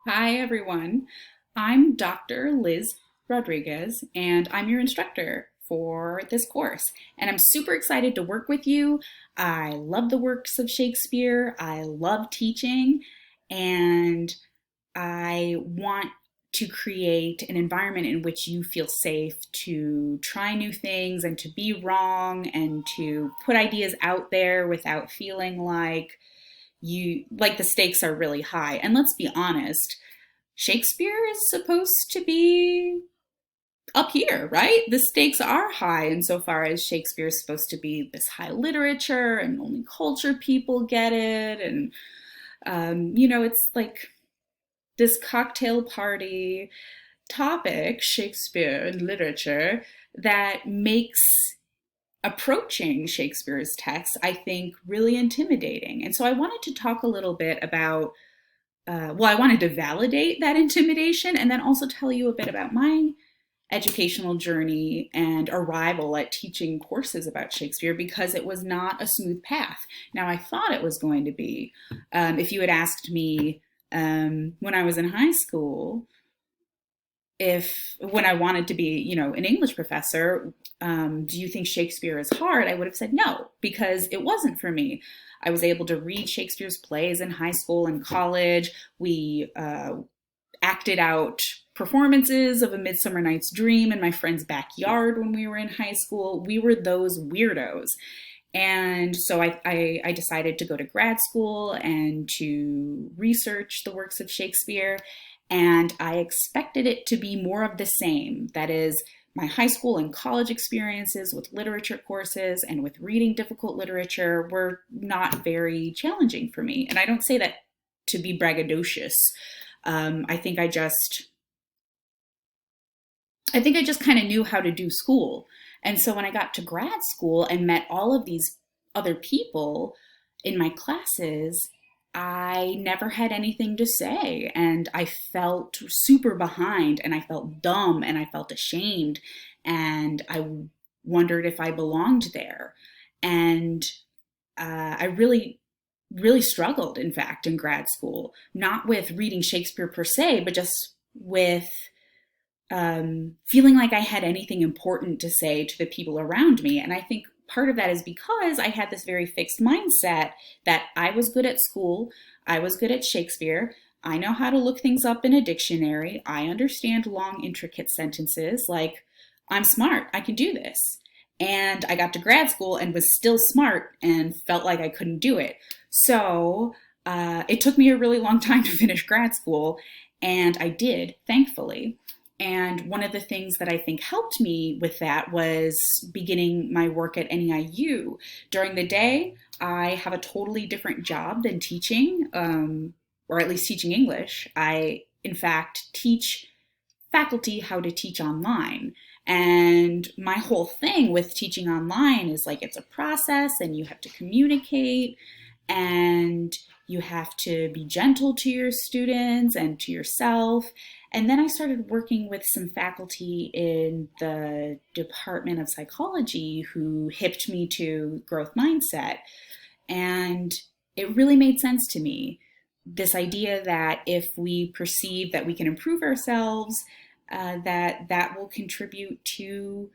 Hi, everyone. I'm Dr. Liz Rodriguez, and I'm your instructor for this course. And I'm super excited to work with you. I love the works of Shakespeare, I love teaching, and I want to create an environment in which you feel safe to try new things and to be wrong and to put ideas out there without feeling like the stakes are really high. And let's be honest, Shakespeare is supposed to be up here, right? The stakes are high insofar as Shakespeare is supposed to be this high literature and only cultured people get it. And, it's like this cocktail party topic, Shakespeare and literature, that makes approaching Shakespeare's text, I think, really intimidating. And so I wanted to talk a little bit about I wanted to validate that intimidation and then also tell you a bit about my educational journey and arrival at teaching courses about Shakespeare because it was not a smooth path. Now, I thought it was going to be. If you had asked me when I was in high school, if when I wanted to be, an English professor, do you think Shakespeare is hard? I would have said no, because it wasn't for me. I was able to read Shakespeare's plays in high school and college. We acted out performances of A Midsummer Night's Dream in my friend's backyard when we were in high school. We were those weirdos. And so I decided to go to grad school and to research the works of Shakespeare. And I expected it to be more of the same. That is, my high school and college experiences with literature courses and with reading difficult literature were not very challenging for me. And I don't say that to be braggadocious. I think I just kind of knew how to do school. And so when I got to grad school and met all of these other people in my classes, I never had anything to say. And I felt super behind and I felt dumb and I felt ashamed. And I wondered if I belonged there. And I really struggled, in fact, in grad school, not with reading Shakespeare per se, but just with feeling like I had anything important to say to the people around me. And I think part of that is because I had this very fixed mindset that I was good at school, I was good at Shakespeare, I know how to look things up in a dictionary, I understand long, intricate sentences, like, I'm smart, I can do this. And I got to grad school and was still smart and felt like I couldn't do it. So it took me a really long time to finish grad school, and I did, thankfully. And one of the things that I think helped me with that was beginning my work at NEIU. During the day, I have a totally different job than teaching, or at least teaching English. I, in fact, teach faculty how to teach online. And my whole thing with teaching online is like it's a process and you have to communicate and you have to be gentle to your students and to yourself. And then I started working with some faculty in the Department of Psychology who hipped me to growth mindset. And it really made sense to me. This idea that if we perceive that we can improve ourselves, that will contribute to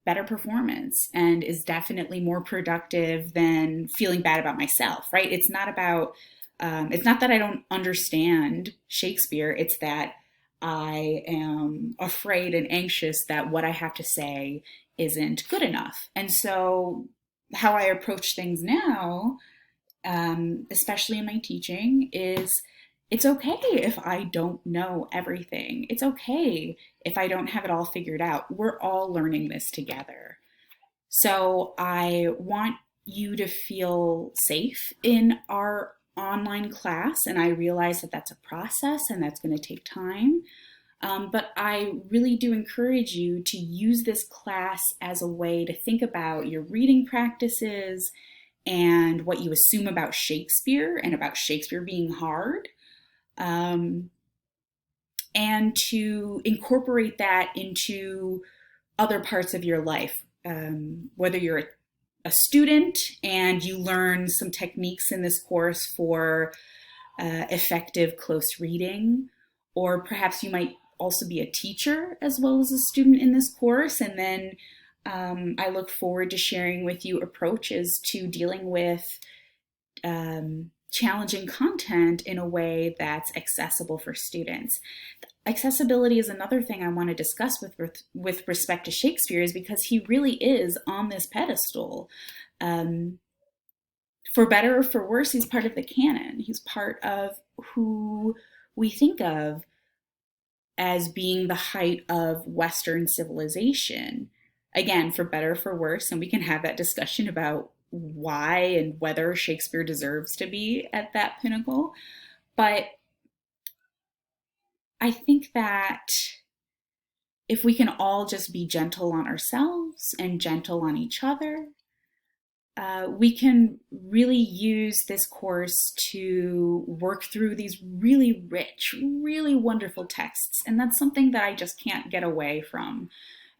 better performance and is definitely more productive than feeling bad about myself, right? It's not that I don't understand Shakespeare, it's that I am afraid and anxious that what I have to say isn't good enough. And so, how I approach things now, especially in my teaching, is it's okay if I don't know everything. It's okay if I don't have it all figured out. We're all learning this together. So I want you to feel safe in our online class, and I realize that that's a process and that's going to take time. But I really do encourage you to use this class as a way to think about your reading practices and what you assume about Shakespeare and about Shakespeare being hard, um, and to incorporate that into other parts of your life. Whether you're a student and you learn some techniques in this course for effective close reading, or perhaps you might also be a teacher as well as a student in this course. And then I look forward to sharing with you approaches to dealing with challenging content in a way that's accessible for students. Accessibility is another thing I want to discuss with respect to Shakespeare, is because he really is on this pedestal. Um, for better or for worse, he's part of the canon. He's part of who we think of as being the height of Western civilization. Again, for better or for worse, and we can have that discussion about why and whether Shakespeare deserves to be at that pinnacle. But I think that if we can all just be gentle on ourselves and gentle on each other, we can really use this course to work through these really rich, really wonderful texts. And that's something that I just can't get away from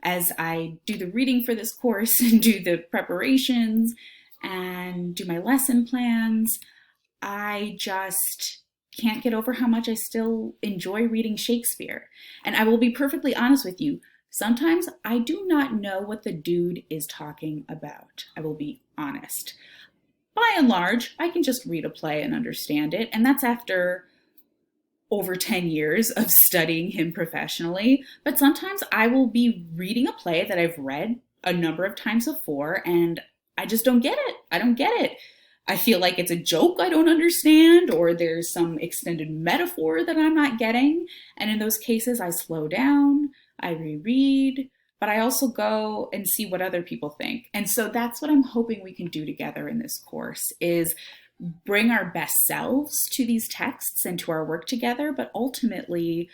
as I do the reading for this course and do the preparations and do my lesson plans. I just can't get over how much I still enjoy reading Shakespeare. And I will be perfectly honest with you, sometimes I do not know what the dude is talking about. I will be honest. By and large, I can just read a play and understand it, and that's after over 10 years of studying him professionally. But sometimes I will be reading a play that I've read a number of times before, and I just don't get it. I don't get it. I feel like it's a joke I don't understand, or there's some extended metaphor that I'm not getting. And in those cases, I slow down, I reread, but I also go and see what other people think. And so that's what I'm hoping we can do together in this course, is bring our best selves to these texts and to our work together, but ultimately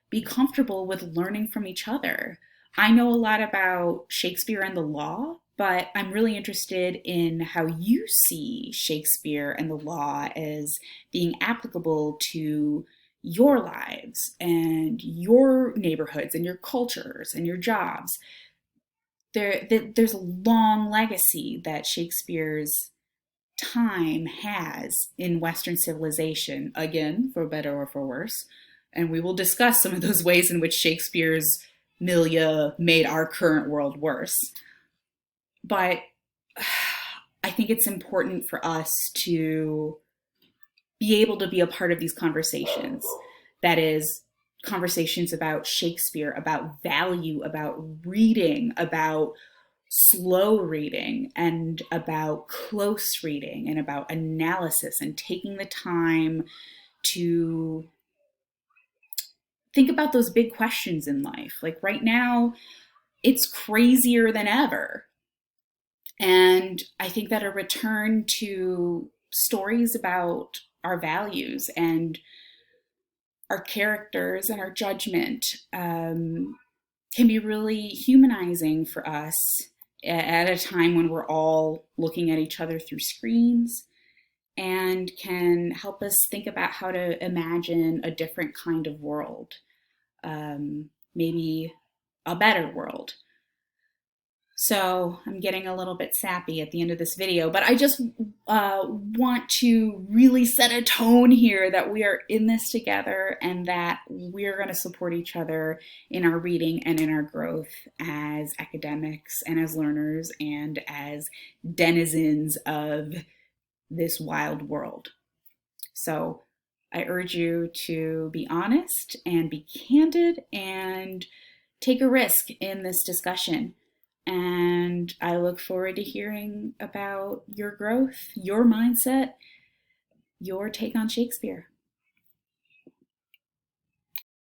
be comfortable with learning from each other. I know a lot about Shakespeare and the law, but I'm really interested in how you see Shakespeare and the law as being applicable to your lives and your neighborhoods and your cultures and your jobs. There's a long legacy that Shakespeare's time has in Western civilization, again, for better or for worse. And we will discuss some of those ways in which Shakespeare's milieu made our current world worse. But I think it's important for us to be able to be a part of these conversations. That is, conversations about Shakespeare, about value, about reading, about slow reading, and about close reading, and about analysis, and taking the time to think about those big questions in life. Like right now, it's crazier than ever. And I think that a return to stories about our values and our characters and our judgment can be really humanizing for us at a time when we're all looking at each other through screens, and can help us think about how to imagine a different kind of world, maybe a better world. So I'm getting a little bit sappy at the end of this video, but I just want to really set a tone here that we are in this together, and that we're going to support each other in our reading and in our growth as academics and as learners and as denizens of this wild world. So I urge you to be honest and be candid and take a risk in this discussion. And I look forward to hearing about your growth, your mindset, your take on Shakespeare.